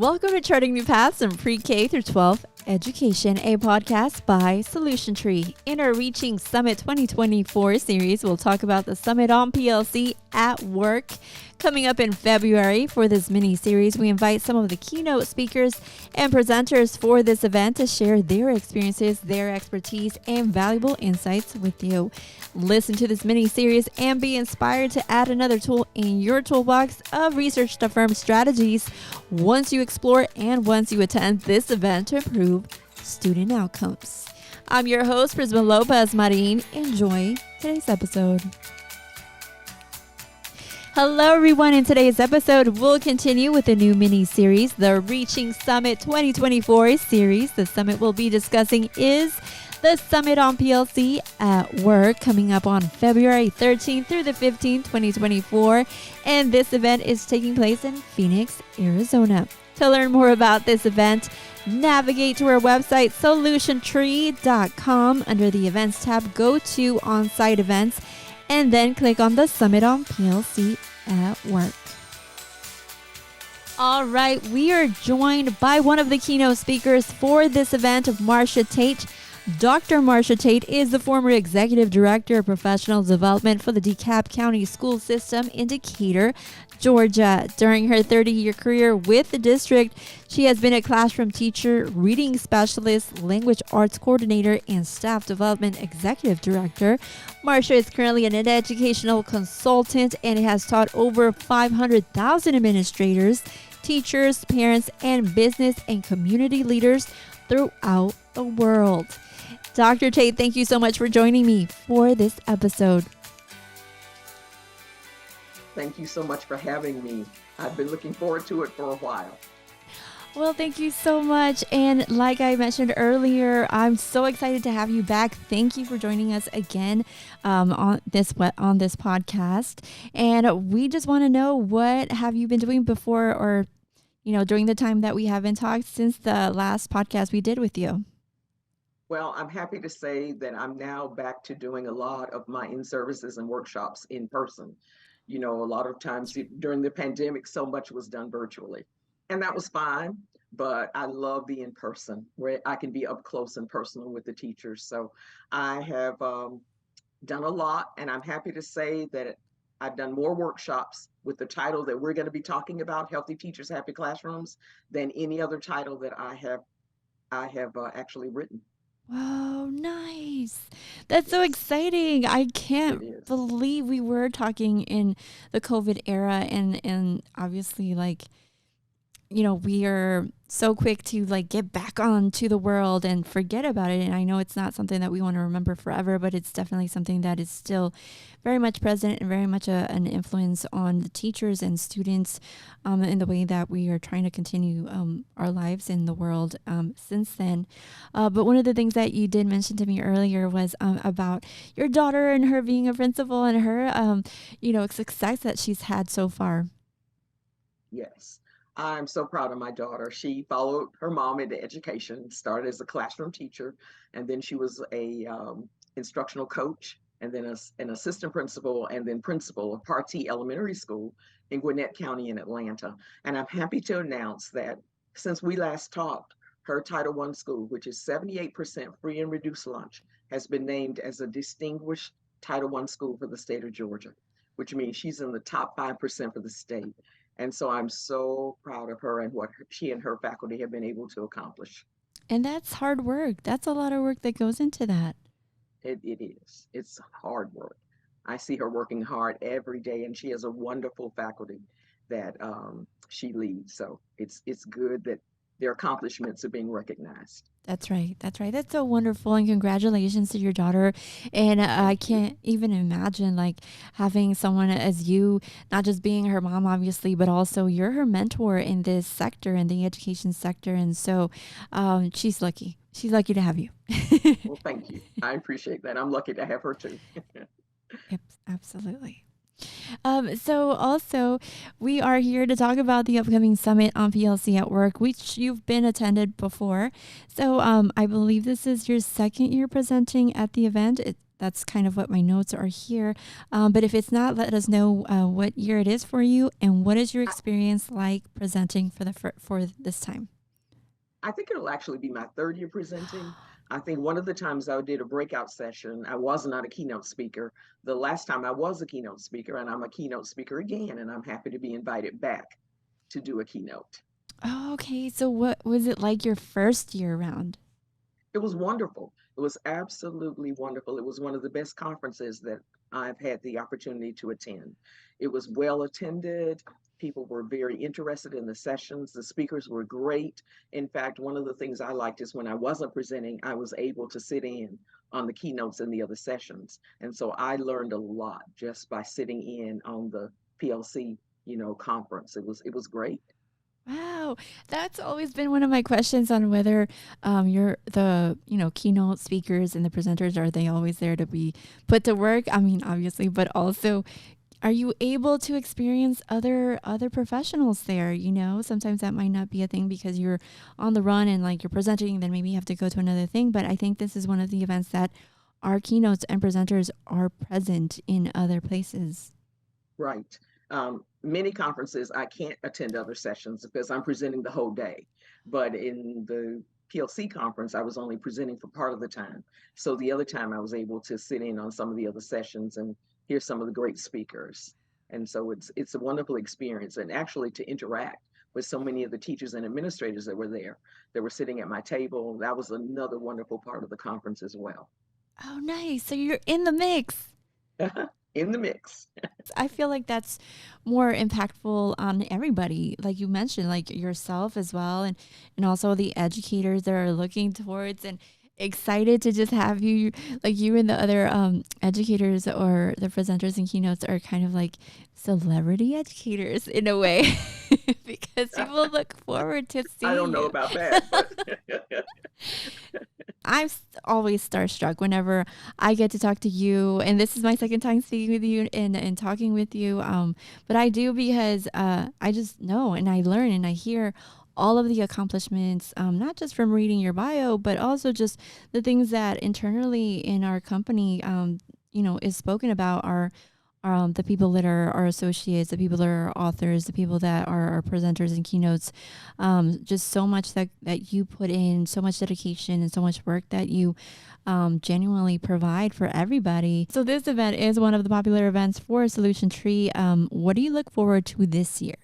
Welcome to Charting New Paths in Pre-K through 12 Education, a podcast by Solution Tree. In our Reaching Summit 2024 series, we'll talk about the Summit on PLC at Work. Coming up in February for this mini-series, we invite some of the keynote speakers and presenters for this event to share their experiences, their expertise, and valuable insights with you. Listen to this mini-series and be inspired to add another tool in your toolbox of research to affirm strategies once you explore and once you attend this event to improve student outcomes. I'm your host, Prisma Lopez Marin. Enjoy today's episode. Hello, everyone. In today's episode, we'll continue with a new mini-series, the Reaching Summit 2024 series. The summit we'll be discussing is the Summit on PLC at Work, coming up on February 13th through the 15th, 2024. And this event is taking place in Phoenix, Arizona. To learn more about this event, navigate to our website, solutiontree.com. Under the Events tab, go to On-Site Events, and then click on the Summit on PLC at Work. All right, we are joined by one of the keynote speakers for this event, Marsha Tate. Dr. Marsha Tate is the former Executive Director of Professional Development for the DeKalb County School System in Decatur, Georgia. During her 30-year career with the district, she has been a classroom teacher, reading specialist, language arts coordinator, and staff development executive director. Marsha is currently an educational consultant and has taught over 500,000 administrators, teachers, parents, and business and community leaders throughout the world. Dr. Tate, thank you so much for joining me for this episode. Thank you so much for having me. I've been looking forward to it for a while. Well, thank you so much. And like I mentioned earlier, I'm so excited to have you back. Thank you for joining us again on this podcast. And we just want to know, what have you been doing before or, during the time that we haven't talked since the last podcast we did with you? Well, I'm happy to say that I'm now back to doing a lot of my in-services and workshops in person. A lot of times during the pandemic, so much was done virtually, and that was fine. But I love the in-person where I can be up close and personal with the teachers. So I have done a lot, and I'm happy to say that I've done more workshops with the title that we're going to be talking about, Healthy Teachers, Happy Classrooms, than any other title that I have actually written. Wow, nice. That's so exciting. I can't believe we were talking in the COVID era and obviously we are so quick to get back onto the world and forget about it. And I know it's not something that we want to remember forever, but it's definitely something that is still very much present and very much an influence on the teachers and students in the way that we are trying to continue our lives in the world since then. But one of the things that you did mention to me earlier was about your daughter and her being a principal and her, success that she's had so far. Yes. I'm so proud of my daughter. She followed her mom into education, started as a classroom teacher, and then she was a instructional coach, and then an assistant principal, and then principal of Partee Elementary School in Gwinnett County in Atlanta. And I'm happy to announce that since we last talked, her Title I school, which is 78% free and reduced lunch, has been named as a distinguished Title I school for the state of Georgia, which means she's in the top 5% for the state. And so I'm so proud of her and what she and her faculty have been able to accomplish. And that's hard work. That's a lot of work that goes into that. It is. It's hard work. I see her working hard every day, and she has a wonderful faculty that she leads. So it's good that their accomplishments are being recognized. That's right. That's right. That's so wonderful. And congratulations to your daughter. And I can't even imagine having someone as you, not just being her mom, obviously, but also you're her mentor in this sector, in the education sector. And so she's lucky. She's lucky to have you. Well, thank you. I appreciate that. I'm lucky to have her too. Yep, absolutely. So also, we are here to talk about the upcoming Summit on PLC at Work, which you've been attended before. So I believe this is your second year presenting at the event. That's kind of what my notes are here. But if it's not, let us know what year it is for you, and what is your I, experience like presenting for this time? I think it'll actually be my third year presenting. I think one of the times I did a breakout session, I was not a keynote speaker. The last time I was a keynote speaker, and I'm a keynote speaker again, and I'm happy to be invited back to do a keynote. Oh, okay. So what was it like your first year around? It was wonderful. It was absolutely wonderful. It was one of the best conferences that I've had the opportunity to attend. It was well attended. People were very interested in the sessions. The speakers were great. In fact, one of the things I liked is when I wasn't presenting, I was able to sit in on the keynotes in the other sessions. And so I learned a lot just by sitting in on the PLC, conference. It was great. Wow, that's always been one of my questions on whether you're the keynote speakers and the presenters, are they always there to be put to work? I mean, obviously, but also, are you able to experience other professionals there? Sometimes that might not be a thing because you're on the run and like you're presenting, then maybe you have to go to another thing. But I think this is one of the events that our keynotes and presenters are present in other places. Right. Many conferences, I can't attend other sessions because I'm presenting the whole day. But in the PLC conference, I was only presenting for part of the time. So the other time I was able to sit in on some of the other sessions and hear some of the great speakers. And so it's a wonderful experience. And actually to interact with so many of the teachers and administrators that were there, that were sitting at my table, that was another wonderful part of the conference as well. Oh, nice. So you're in the mix. In the mix. I feel like that's more impactful on everybody, like you mentioned, like yourself as well, and also the educators that are looking towards and excited to just have you, like you and the other educators or the presenters and keynotes are kind of like celebrity educators in a way because people look forward to I seeing don't know you. about that, but Always starstruck whenever I get to talk to you, and this is my second time speaking with you and talking with you. But I do because I just know and I learn and I hear all of the accomplishments, not just from reading your bio, but also just the things that internally in our company, is spoken about are the people that are our associates, the people that are authors, the people that are our presenters and keynotes, just so much that you put in, so much dedication and so much work that you genuinely provide for everybody. So this event is one of the popular events for Solution Tree. What do you look forward to this year?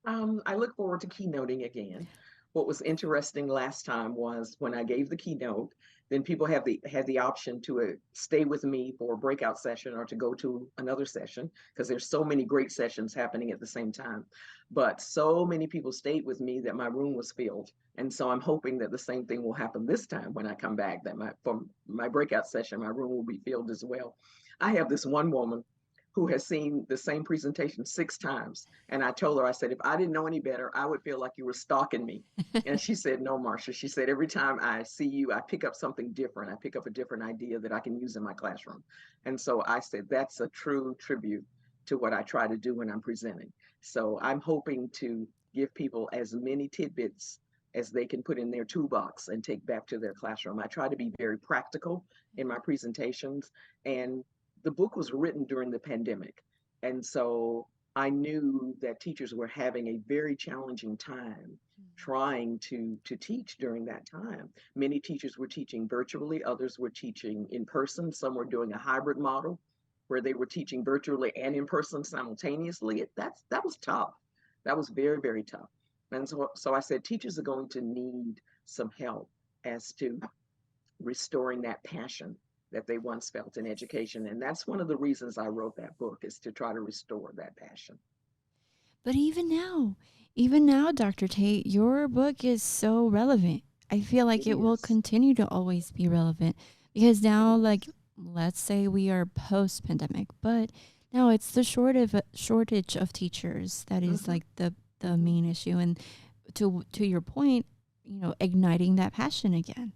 I look forward to keynoting again. What was interesting last time was when I gave the keynote, then people had the option to stay with me for a breakout session or to go to another session because there's so many great sessions happening at the same time. But so many people stayed with me that my room was filled, and so I'm hoping that the same thing will happen this time when I come back. That for my breakout session, my room will be filled as well. I have this one woman who has seen the same presentation 6 times. And I told her, I said, if I didn't know any better, I would feel like you were stalking me. And she said, no, Marcia. She said, every time I see you, I pick up something different. I pick up a different idea that I can use in my classroom. And so I said, that's a true tribute to what I try to do when I'm presenting. So I'm hoping to give people as many tidbits as they can put in their toolbox and take back to their classroom. I try to be very practical in my presentations, and the book was written during the pandemic. And so I knew that teachers were having a very challenging time trying to teach during that time. Many teachers were teaching virtually, others were teaching in person, some were doing a hybrid model where they were teaching virtually and in person simultaneously. That was tough. That was very, very tough. And so I said teachers are going to need some help as to restoring that passion that they once felt in education. And that's one of the reasons I wrote that book, is to try to restore that passion. But even now, Dr. Tate, your book is so relevant. I feel like It it will is. continue to always be relevant because It now, is. like, let's say we are post pandemic, but now it's the shortage of teachers that is Hmm. like the Hmm. main issue. And to your point, igniting that passion again.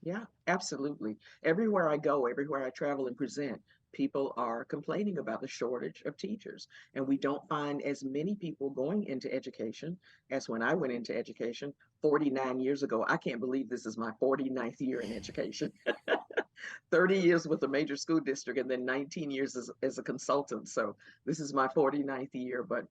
Yeah. Absolutely. Everywhere I go, everywhere I travel and present, people are complaining about the shortage of teachers. And we don't find as many people going into education as when I went into education 49 years ago. I can't believe this is my 49th year in education. 30 years with a major school district and then 19 years as a consultant. So this is my 49th year, but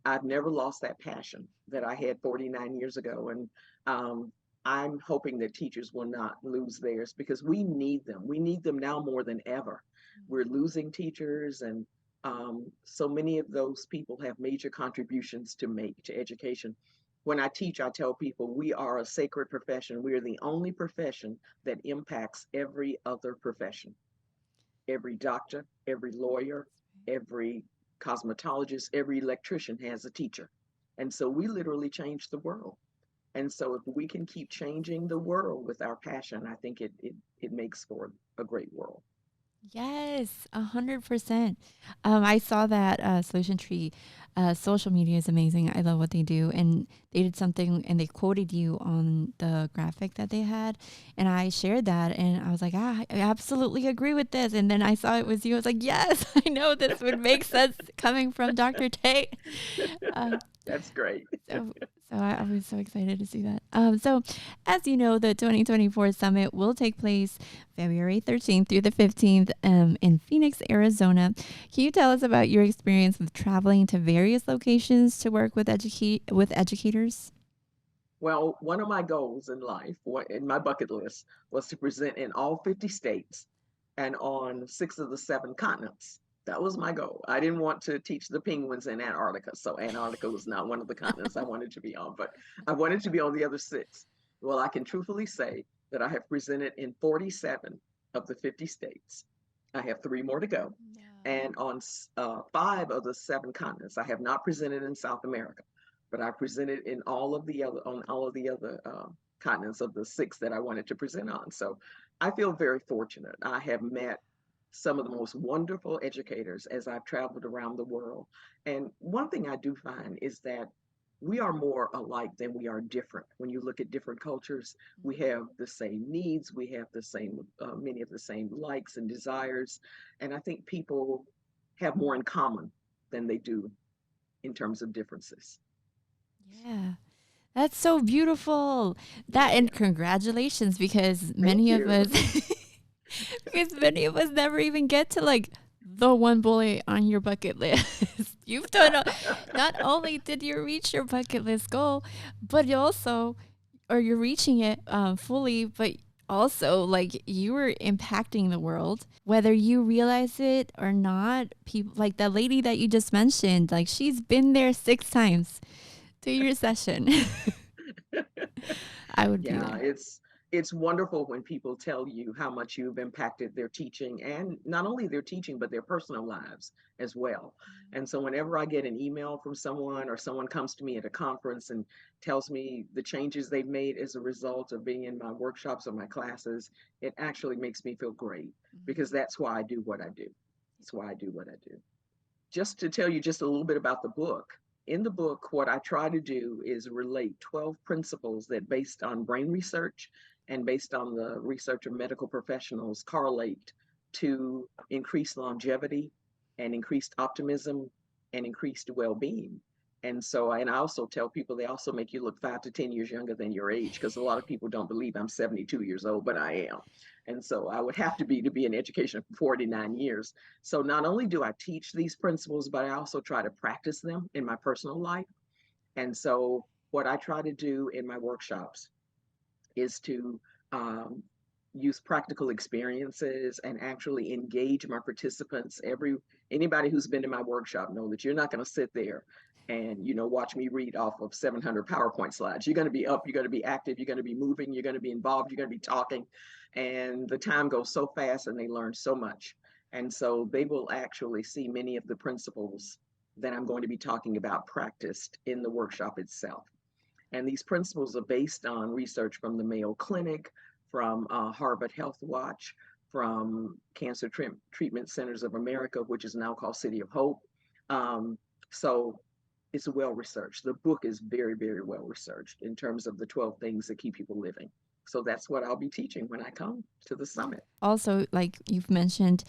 I've never lost that passion that I had 49 years ago. And um, I'm hoping that teachers will not lose theirs because we need them. We need them now more than ever. We're losing teachers, and so many of those people have major contributions to make to education. When I teach, I tell people we are a sacred profession. We are the only profession that impacts every other profession. Every doctor, every lawyer, every cosmetologist, every electrician has a teacher. And so we literally change the world. And so if we can keep changing the world with our passion, I think it makes for a great world. Yes, 100%. I saw that Solution Tree social media is amazing. I love what they do, and they did something, and they quoted you on the graphic that they had, and I shared that, and I was like, I absolutely agree with this. And then I saw it was you. I was like, yes, I know this would make sense coming from Dr. Tate. Uh, That's great. so, I was so excited to see that. So, as you know, the 2024 summit will take place February 13th through the 15th in Phoenix, Arizona. Can you tell us about your experience with traveling to various locations to work with educators? Well, one of my goals in life, in my bucket list, was to present in all 50 states and on six of the seven continents. That was my goal. I didn't want to teach the penguins in Antarctica, so Antarctica was not one of the continents I wanted to be on, but I wanted to be on the other six. Well, I can truthfully say that I have presented in 47 of the 50 states. I have three more to go. And on five of the seven continents, I have not presented in South America, but I presented in all of the other on all of the other continents of the six that I wanted to present on. So I feel very fortunate. I have met some of the most wonderful educators as I've traveled around the world. And one thing I do find is that we are more alike than we are different. When you look at different cultures, we have the same needs, we have the same, many of the same likes and desires. And I think people have more in common than they do in terms of differences. Yeah. That's so beautiful. That and Yeah, congratulations because thank many of you. us because many of us never even get to like the one bullet on your bucket list. You've done not only did you reach your bucket list goal, but you also or you're reaching it fully, but also like you were impacting the world whether you realize it or not. People like the lady that you just mentioned, like she's been there 6 times to your session. I would be Yeah, there. it's wonderful when people tell you how much you've impacted their teaching and not only their teaching but their personal lives as well. And so whenever I get an email from someone or someone comes to me at a conference and tells me the changes they've made as a result of being in my workshops or my classes, it actually makes me feel great because that's why I do what I do. That's why I do what I do. Just to tell you just a little bit about the book. In the book, what I try to do is relate 12 principles that, based on brain research and based on the research of medical professionals, correlate to increased longevity and increased optimism and increased well being. And so, and I also tell people they also make you look 5 to 10 years younger than your age because a lot of people don't believe I'm 72 years old, but I am. And so I would have to be in education for 49 years. So not only do I teach these principles, but I also try to practice them in my personal life. And so what I try to do in my workshops is to um, use practical experiences and actually engage my participants. Anybody who's been to my workshop know that you're not going to sit there and watch me read off of 700 PowerPoint slides. You're going to be up, you're going to be active, you're going to be moving, you're going to be involved, you're going to be talking, and the time goes so fast and they learn so much. And so they will actually see many of the principles that I'm going to be talking about practiced in the workshop itself. And these principles are based on research from the Mayo Clinic, from Harvard Health Watch, from Cancer Treatment Centers of America, which is now called City of Hope. Um, so it's well researched. The book is very, very well researched in terms of the 12 things that keep people living. So that's what I'll be teaching when I come to the summit. Also, like you've mentioned,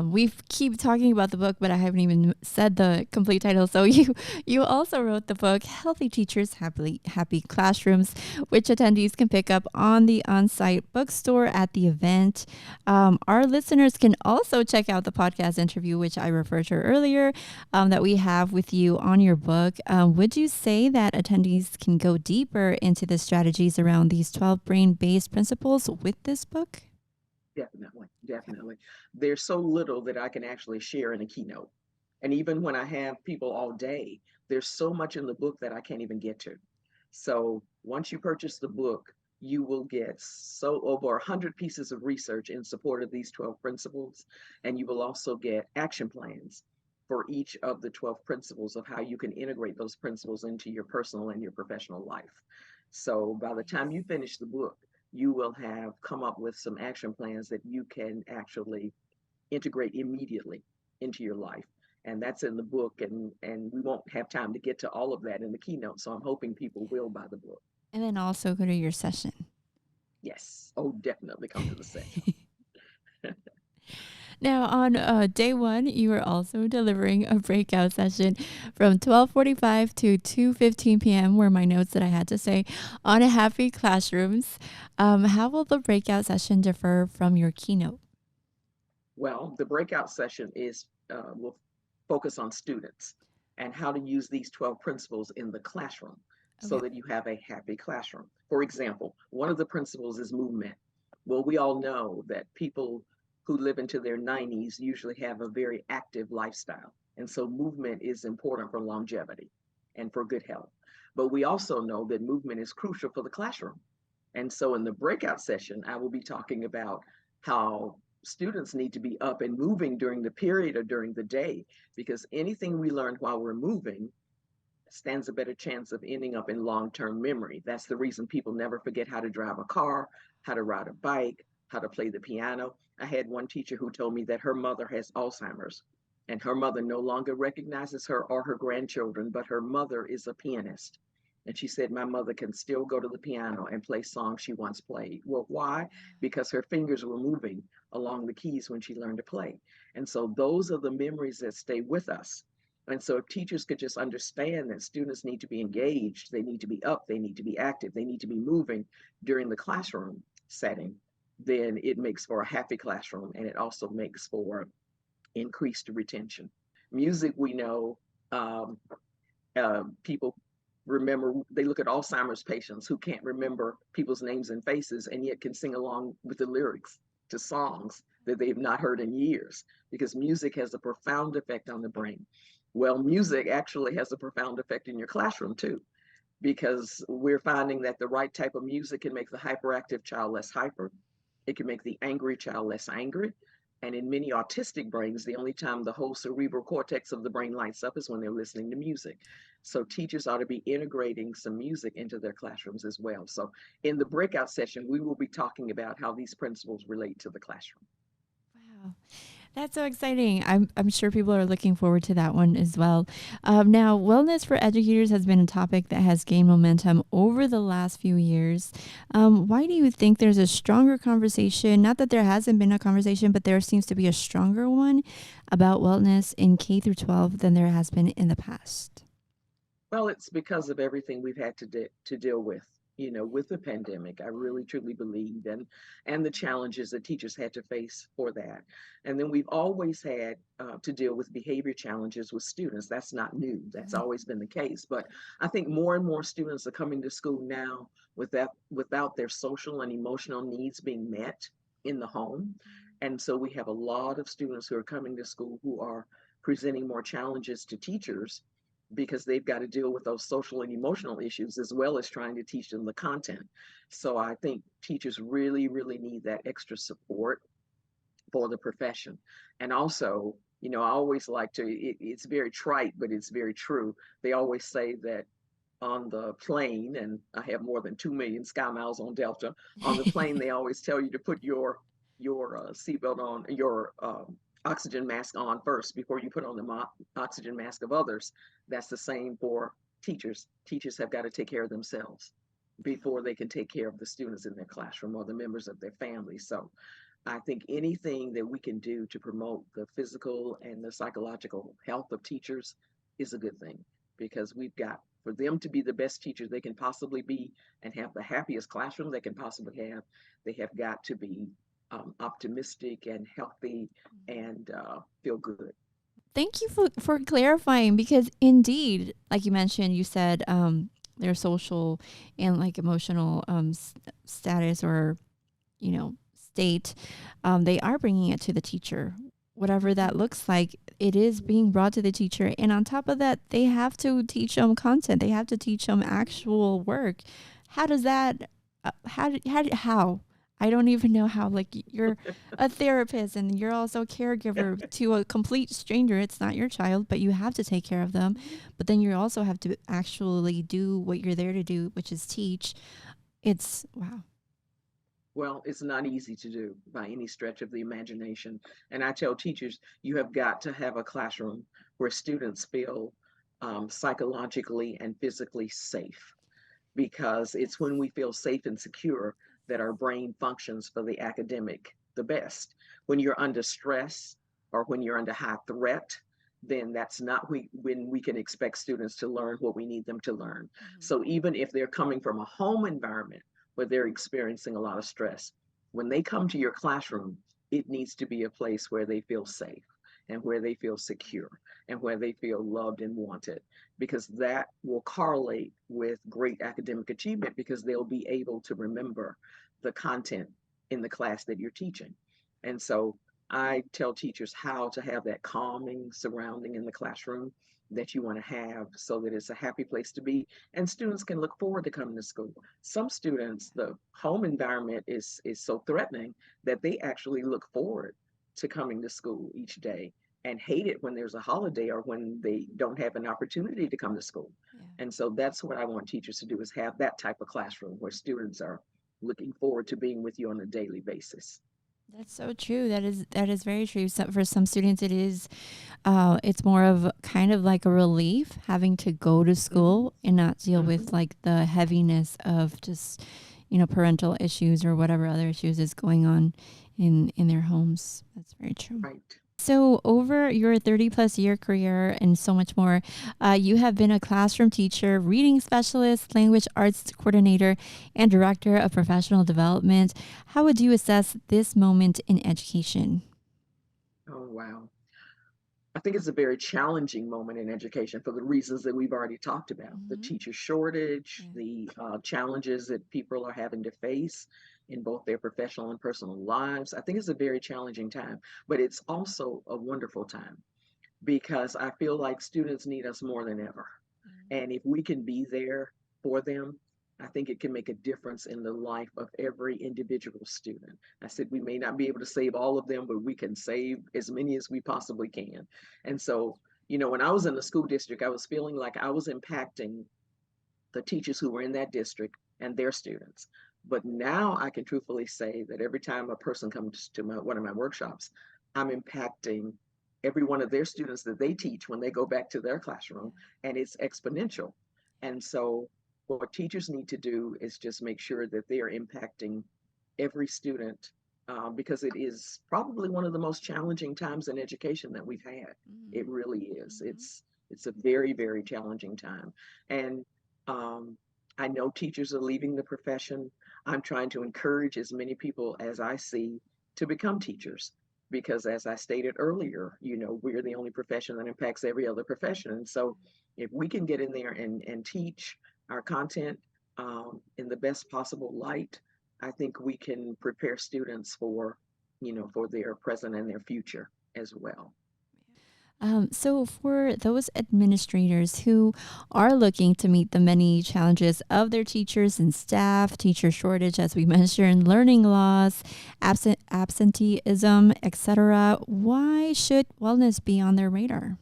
we keep talking about the book, but I haven't even said the complete title. So you also wrote the book Healthy Teachers, Happy Classrooms, which attendees can pick up on the on-site bookstore at the event. Our listeners can also check out the podcast interview, which I referred to earlier, that we have with you on your book. Would you say that attendees can go deeper into the strategies around these 12 brain-based principles with this book? Definitely, definitely. There's so little that I can actually share in a keynote. And even when I have people all day, there's so much in the book that I can't even get to. So once you purchase the book, you will get so over 100 pieces of research in support of these 12 principles. And you will also get action plans for each of the 12 principles of how you can integrate those principles into your personal and your professional life. So by the time you finish the book, you will have come up with some action plans that you can actually integrate immediately into your life. And that's in the book, and we won't have time to get to all of that in the keynote. So I'm hoping people will buy the book. And then also go to your session. Yes. Oh, definitely come to the session. Now, on day one, you were also delivering a breakout session from 12:45 to 2:15 p.m. were my notes that I had to say on Happy Classrooms. How will the breakout session differ from your keynote? Well, the breakout session is will focus on students and how to use these 12 principles in the classroom so Okay. that you have a happy classroom. For example, one of the principles is movement. Well, we all know that people who live into their 90s usually have a very active lifestyle. And so movement is important for longevity and for good health. But we also know that movement is crucial for the classroom. And so in the breakout session, I will be talking about how students need to be up and moving during the period or during the day, because anything we learn while we're moving stands a better chance of ending up in long-term memory. That's the reason people never forget how to drive a car, how to ride a bike, how to play the piano. I had one teacher who told me that her mother has Alzheimer's and her mother no longer recognizes her or her grandchildren, but her mother is a pianist. And she said, my mother can still go to the piano and play songs she once played. Well, why? Because her fingers were moving along the keys when she learned to play. And so those are the memories that stay with us. And so if teachers could just understand that students need to be engaged, they need to be up, they need to be active, they need to be moving during the classroom setting, then it makes for a happy classroom, and it also makes for increased retention. Music, we know, um, people remember, they look at Alzheimer's patients who can't remember people's names and faces and yet can sing along with the lyrics to songs that they've not heard in years, because music has a profound effect on the brain. Well, music actually has a profound effect in your classroom too, because we're finding that the right type of music can make the hyperactive child less hyper. It can make the angry child less angry. And in many autistic brains, the only time the whole cerebral cortex of the brain lights up is when they're listening to music. So teachers ought to be integrating some music into their classrooms as well. So in the breakout session, we will be talking about how these principles relate to the classroom. Wow. That's so exciting. I'm sure people are looking forward to that one as well. Now, wellness for educators has been a topic that has gained momentum over the last few years. Why do you think there's a stronger conversation? Not that there hasn't been a conversation, but there seems to be a stronger one about wellness in K through 12 than there has been in the past. Well, it's because of everything we've had to deal with, with the pandemic. I really truly believe, and the challenges that teachers had to face for that. And then we've always had to deal with behavior challenges with students. That's not new. That's always been the case. But I think more and more students are coming to school now without their social and emotional needs being met in the home. And so we have a lot of students who are coming to school who are presenting more challenges to teachers because they've got to deal with those social and emotional issues as well as trying to teach them the content. So I think teachers really, really need that extra support for the profession. And also, I always like to, it's very trite, but it's very true. They always say that on the plane, and I have more than 2 million sky miles on Delta, on the plane, they always tell you to put your seatbelt on, your oxygen mask on first before you put on the oxygen mask of others. That's the same for teachers. Teachers have got to take care of themselves. before they can take care of the students in their classroom or the members of their family. So I think anything that we can do to promote the physical and the psychological health of teachers is a good thing, because we've got, for them to be the best teachers they can possibly be and have the happiest classroom they can possibly have, they have got to be optimistic and healthy and feel good. Thank you for clarifying, because indeed, like you mentioned, you said their social and like emotional status, or state, they are bringing it to the teacher. Whatever that looks like, it is being brought to the teacher. And on top of that, they have to teach them content. They have to teach them actual work. How does that, how? I don't even know how. Like, you're a therapist and you're also a caregiver to a complete stranger. It's not your child, but you have to take care of them. But then you also have to actually do what you're there to do, which is teach. It's wow. Well, it's not easy to do by any stretch of the imagination. And I tell teachers, you have got to have a classroom where students feel psychologically and physically safe, because it's when we feel safe and secure that our brain functions for the academic the best. When you're under stress or when you're under high threat, then that's not when we can expect students to learn what we need them to learn. So even if they're coming from a home environment where they're experiencing a lot of stress, when they come to your classroom, it needs to be a place where they feel safe and where they feel secure and where they feel loved and wanted, because that will correlate with great academic achievement, because they'll be able to remember the content in the class that you're teaching. And so I tell teachers how to have that calming surrounding in the classroom that you want to have, so that it's a happy place to be and students can look forward to coming to school. Some students, the home environment is so threatening that they actually look forward to coming to school each day and hate it when there's a holiday or when they don't have an opportunity to come to school. Yeah. And so that's what I want teachers to do, is have that type of classroom where students are looking forward to being with you on a daily basis. That's so true. That is very true. So for some students, it's more of kind of like a relief having to go to Mm-hmm. school and not deal Mm-hmm. with like the heaviness of just parental issues or whatever other issues is going on in their homes. That's very true. Right. So, over your 30 plus year career and so much more, you have been a classroom teacher, reading specialist, language arts coordinator, and director of professional development. How would you assess this moment in education? Oh, wow. I think it's a very challenging moment in education for the reasons that we've already talked about: the Hmm. teacher shortage, Yeah. the challenges that people are having to face in both their professional and personal lives. I think it's a very challenging time, but it's also a wonderful time, because I feel like students need us more than ever. Mhm. And if we can be there for them, I think it can make a difference in the life of every individual student. I said we may not be able to save all of them, but we can save as many as we possibly can. And so, when I was in the school district, I was feeling like I was impacting the teachers who were in that district and their students. But now I can truthfully say that every time a person comes to one of my workshops, I'm impacting every one of their students that they teach when they go back to their classroom, and it's exponential. And so, what teachers need to do is just make sure that they are impacting every student, because it is probably one of the most challenging times in education that we've had. It Mhm. really is. Mhm. It's a very, very challenging time. And um, I know teachers are leaving the profession. I'm trying to encourage as many people as I see to become teachers, because, as I stated earlier, we're the only profession that impacts every other profession. And so, if we can get in there and teach our content in the best possible light, I think we can prepare students for their present and their future as well. So, for those administrators who are looking to meet the many challenges of their teachers and staff, teacher shortage, as we mentioned, learning loss, absenteeism, etc., why should wellness be on their radar?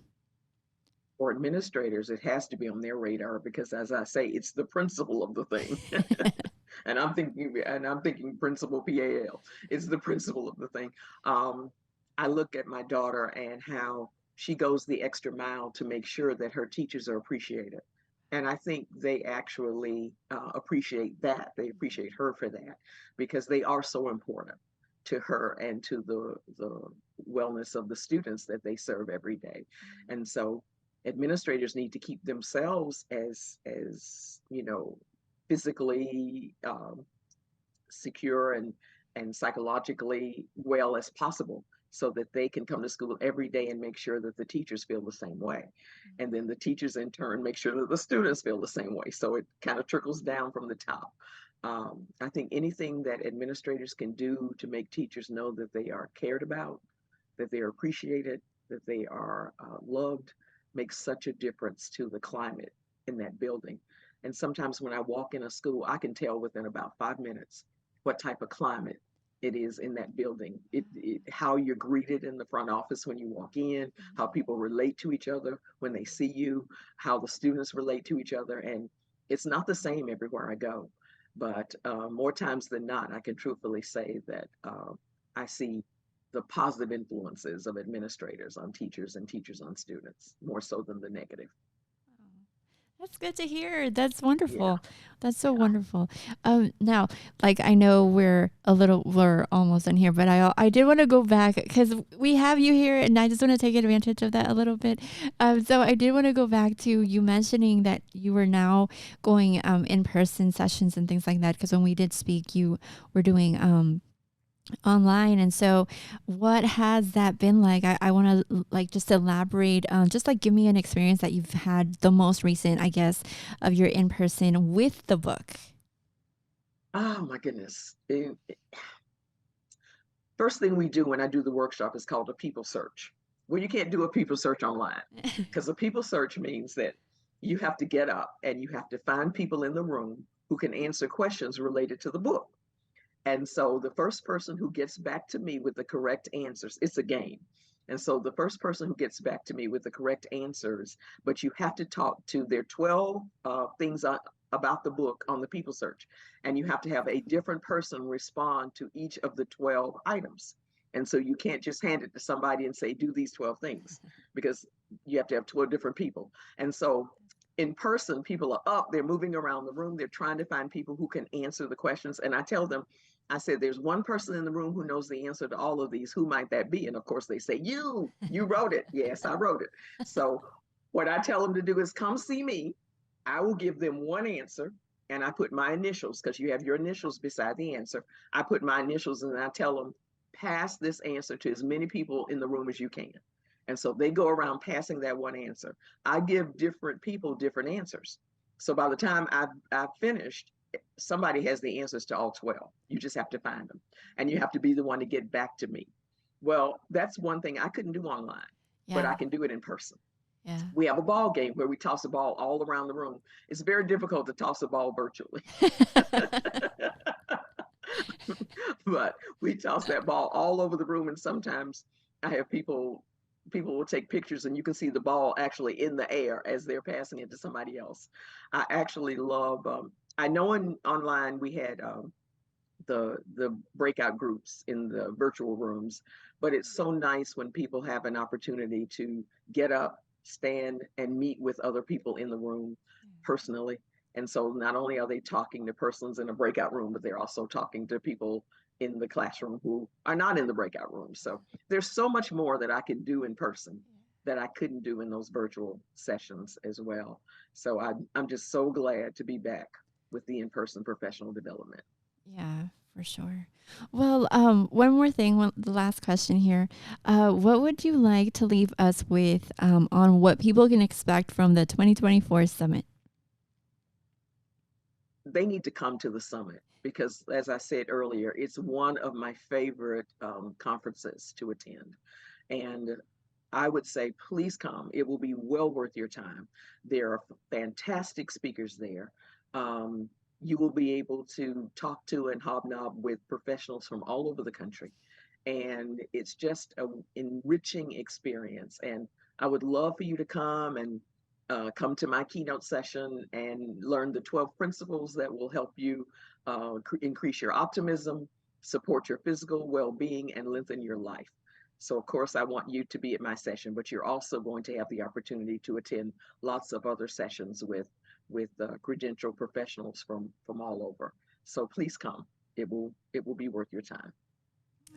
For administrators, it has to be on their radar, because, as I say, it's the principle of the thing. And I'm thinking principal PAL. It's the principle of the thing. Um, I look at my daughter and how she goes the extra mile to make sure that her teachers are appreciated. And I think they actually appreciate that. They appreciate her for that because they are so important to her and to the wellness of the students that they serve every day. And so administrators need to keep themselves as physically secure and psychologically well as possible so that they can come to school every day and make sure that the teachers feel the same way. And then the teachers in turn make sure that the students feel the same way. So it kind of trickles down from the top. I think anything that administrators can do to make teachers know that they are cared about, that they are appreciated, that they are loved, makes such a difference to the climate in that building. And sometimes when I walk in a school, I can tell within about 5 minutes what type of climate it is in that building. How you're greeted in the front office when you walk in, how people relate to each other when they see you, how the students relate to each other. And it's not the same everywhere I go. But more times than not, I can truthfully say that I see the positive influences of administrators on teachers and teachers on students more so than the negative. That's good to hear. That's Yeah, wonderful. That's so yeah. wonderful. Now, like I know we're almost in here, but I did want to go back because we have you here, and I just want to take advantage of that a little bit. So I did want to go back to you mentioning that you were now going in person sessions and things like that. Because when we did speak, you were doing online. And so what has that been like? I want to like just elaborate, just like give me an experience that you've had the most recent, I guess, of your in person with the book. Oh my goodness. First thing we do when I do the workshop is called a people search. Well, you can't do a people search online because a people search means that you have to get up and you have to find people in the room who can answer questions related to the book. And so the first person who gets back to me with the correct answers, it's a game. And so the first person who gets back to me with the correct answers, but you have to talk to their 12 things about the book on the people search. And you have to have a different person respond to each of the 12 items. And so you can't just hand it to somebody and say, do these 12 things, because you have to have 12 different people. And so in person, people are up, they're moving around the room, they're trying to find people who can answer the questions. And I tell them, I said, there's one person in the room who knows the answer to all of these. Who might that be? And of course, they say, you wrote it. Yes, I wrote it. So, what I tell them to do is come see me. I will give them one answer and I put my initials because you have your initials beside the answer. I put my initials and I tell them, pass this answer to as many people in the room as you can. And so they go around passing that one answer. I give different people different answers. So by the time I've finished, somebody has the answers to all 12. You just have to find them. And you have to be the one to get back to me. Well, that's one thing I couldn't do online, but Yeah. I can do it in person. Yeah. We have a ball game where we toss a ball all around the room. It's very difficult to toss a ball virtually, but we toss that ball all over the room. And sometimes I have people will take pictures and you can see the ball actually in the air as they're passing it to somebody else. I actually love I know online we had the breakout groups in the virtual rooms, but it's so nice when people have an opportunity to get up, stand, and meet with other people in the room personally. And so not only are they talking to persons in a breakout room, but they're also talking to people in the classroom who are not in the breakout room. So there's so much more that I can do in person that I couldn't do in those virtual sessions as well. So I'm just so glad to be back with the in-person professional development. Yeah, for sure. Well, one more thing, the last question here. What would you like to leave us with on what people can expect from the 2024 summit? They need to come to the summit because, as I said earlier, it's one of my favorite conferences to attend. And I would say, please come. It will be well worth your time. There are fantastic speakers there. Um, you will be able to talk to and hobnob with professionals from all over the country. And it's just an enriching experience. And I would love for you to come and come to my keynote session and learn the 12 principles that will help you increase your optimism, support your physical well being, and lengthen your life. So, of course, I want you to be at my session, but you're also going to have the opportunity to attend lots of other sessions with with credentialed professionals from all over. So please come. It will be worth your time.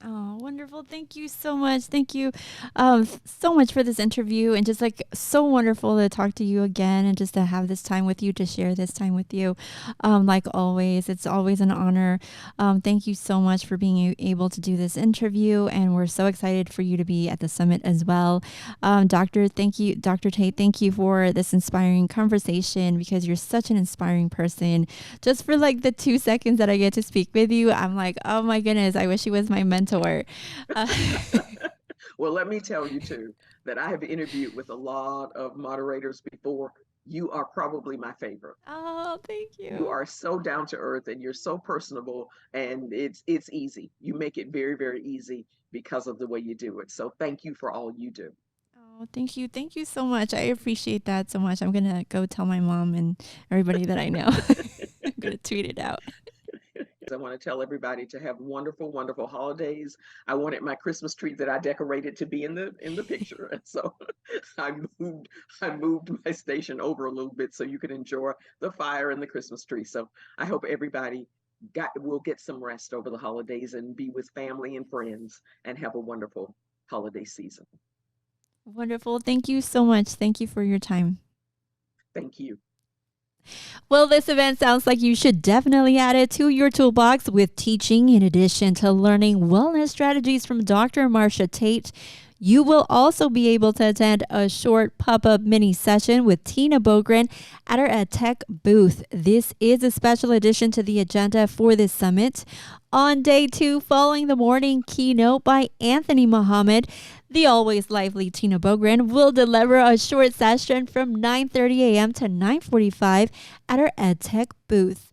Oh, wonderful. Thank you so much. Thank you so much for this interview, and just like so wonderful to talk to you again and just to have this time with you, to share this time with you. Like always, it's always an honor. Thank you so much for being able to do this interview, and we're so excited for you to be at the summit as well. Thank you, Dr. Tate. Thank you for this inspiring conversation, because you're such an inspiring person. Just for like the 2 seconds that I get to speak with you, I'm like, oh my goodness, I wish he was my mentor. Uh, Well, let me tell you too that I have interviewed with a lot of moderators before. You are probably my favorite. oh, thank You you. are so down to earth and you're so personable, and it's easy. You make it very, very easy because of the way you do it. So thank you for all you do. Oh, thank you. Thank you so much. I appreciate that so much. I'm going to go tell my mom and everybody that I know. I'm going to tweet it out. I want to tell everybody to have wonderful, wonderful holidays. I wanted my Christmas tree that I decorated to be in the picture, and so I moved I moved my station over a little bit so you could enjoy the fire and the Christmas tree. So I hope everybody will get some rest over the holidays and be with family and friends and have a wonderful holiday season. Wonderful. Thank you so much. Thank you for your time. Thank you. Well, this event sounds like you should definitely add it to your toolbox with teaching in addition to learning wellness strategies from Dr. Marsha Tate. You will also be able to attend a short pop-up mini session with Tina Bogren at our EdTech booth. This is a special addition to the agenda for this summit. On day 2, following the morning keynote by Anthony Muhammad, the always lively Tina Bogren will deliver a short session from 9:30 a.m. to 9:45 at our EdTech booth.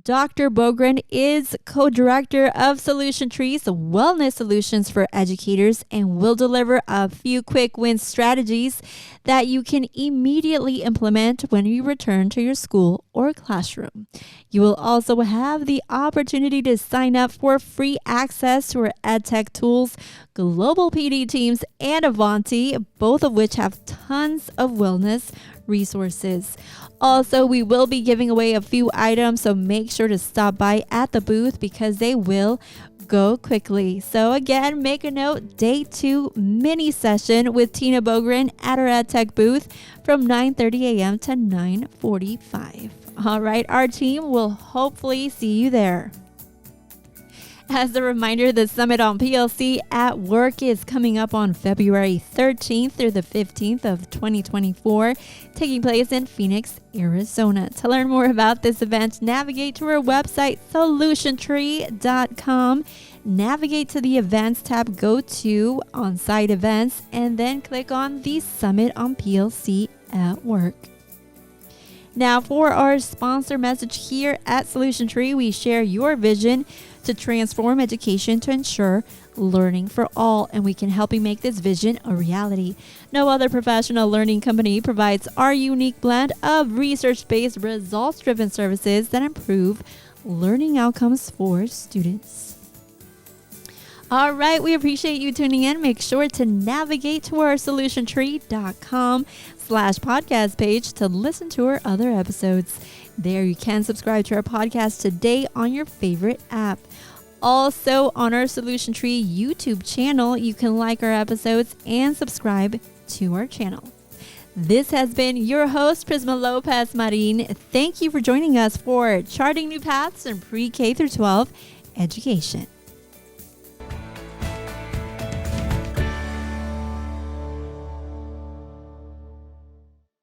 Dr. Bogren is co-director of Solution Tree's Wellness Solutions for Educators, and will deliver a few quick win strategies that you can immediately implement when you return to your school or classroom. You will also have the opportunity to sign up for free access to our EdTech tools, Global PD Teams, and Avanti, both of which have tons of wellness resources. Also, we will be giving away a few items, so make sure to stop by at the booth because they will go quickly. So again, make a note, day 2 mini session with Tina Bogren at our EdTech booth from 9:30 a.m. to 9:45. All right, our team will hopefully see you there. As a reminder, the Summit on PLC at Work is coming up on February 13th through the 15th of 2024, taking place in Phoenix, Arizona. To learn more about this event, navigate to our website, solutiontree.com. Navigate to the Events tab, go to On-Site Events, and then click on the Summit on PLC at Work. Now, for our sponsor message here at Solution Tree, we share your vision to transform education to ensure learning for all, and we can help you make this vision a reality. No other professional learning company provides our unique blend of research-based, results-driven services that improve learning outcomes for students. All right, we appreciate you tuning in. Make sure to navigate to our solutiontree.com/podcast page to listen to our other episodes. There you can subscribe to our podcast today on your favorite app. Also, on our Solution Tree YouTube channel, you can like our episodes and subscribe to our channel. This has been your host, Prisma Lopez Marin. Thank you for joining us for Charting New Paths in Pre-K through 12 Education.